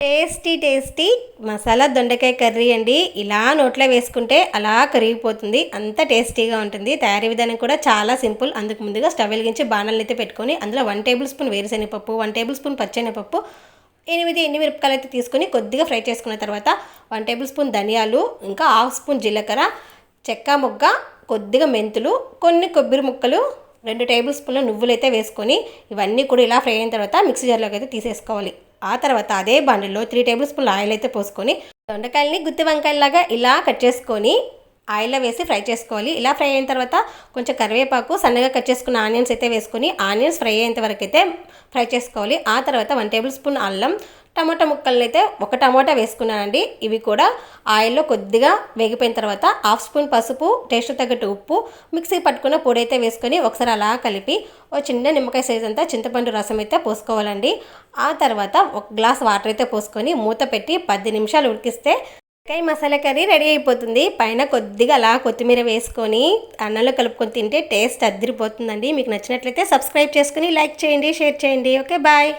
Tasty tasty masala దొండకాయ curry అండి. ఇలా నోట్లో వేసుకుంటే అలా కరిగిపోతుంది, అంత టేస్టీగా ఉంటుంది. తయారీ విధానం కూడా చాలా సింపుల్. అందుకు ముందుగా స్టవ్ వెలిగించి బాణాలను అయితే పెట్టుకొని అందులో 1 టేబుల్ స్పూన్ వేరుశనగపప్పు, 1 టేబుల్ స్పూన్ పచ్చెనగపప్పు, 8 ఎండుమిరపకాయలు అయితే తీసుకొని కొద్దిగా ఫ్రై చేసుకున్న తర్వాత 1 టేబుల్ స్పూన్ ధనియాలు, ఇంకా 1/2 స్పూన్ జీలకర్ర, చెక్క మొగ్గ, కొద్దిగా మెంతులు, కొన్ని కొబ్బరి ముక్కలు, 2 టేబుల్ స్పూన్ల నువ్వులు అయితే వేసుకొని ఇవన్నీ కూడా ఇలా ఫ్రై అయిన తర్వాత మిక్సీ జార్లోకి అయితే తీసేసుకోవాలి. ఆ తర్వాత అదే బాండిలో 3 టేబుల్ స్పూన్ల ఆయిల్ అయితే పోసుకొని దొండకాయలని గుత్తి వంకాయలాగా ఇలా కట్ చేసుకొని ఆయిల్లో వేసి ఫ్రై చేసుకోవాలి. ఇలా ఫ్రై అయిన తర్వాత కొంచెం కరివేపాకు, సన్నగా కట్ చేసుకున్న ఆనియన్స్ అయితే వేసుకొని ఆనియన్స్ ఫ్రై అయ్యేంత వరకు అయితే ఫ్రై చేసుకోవాలి. ఆ తర్వాత 1 టేబుల్ స్పూన్ అల్లం, టమాటా ముక్కలను అయితే 1 టమాటా వేసుకున్నానండి. ఇవి కూడా ఆయిల్లో కొద్దిగా వేగిపోయిన తర్వాత 1/2 స్పూన్ పసుపు, టేస్ట్ తగ్గట్టు ఉప్పు, మిక్సీ పట్టుకున్న పొడి అయితే వేసుకొని ఒకసారి అలా కలిపి ఒక చిన్న నిమ్మకాయ సైజ్ అంతా చింతపండు రసం అయితే పోసుకోవాలండి. ఆ తర్వాత 1 గ్లాస్ వాటర్ అయితే పోసుకొని మూత పెట్టి 10 నిమిషాలు ఉడికిస్తే దొండకాయ మసాలా కర్రీ రెడీ అయిపోతుంది. పైన కొద్దిగా అలా కొత్తిమీర వేసుకొని అన్నంలో కలుపుకొని తింటే టేస్ట్ అదిరిపోతుందండి. మీకు నచ్చినట్లయితే సబ్స్క్రైబ్ చేసుకుని లైక్ చేయండి, షేర్ చేయండి. Okay, bye.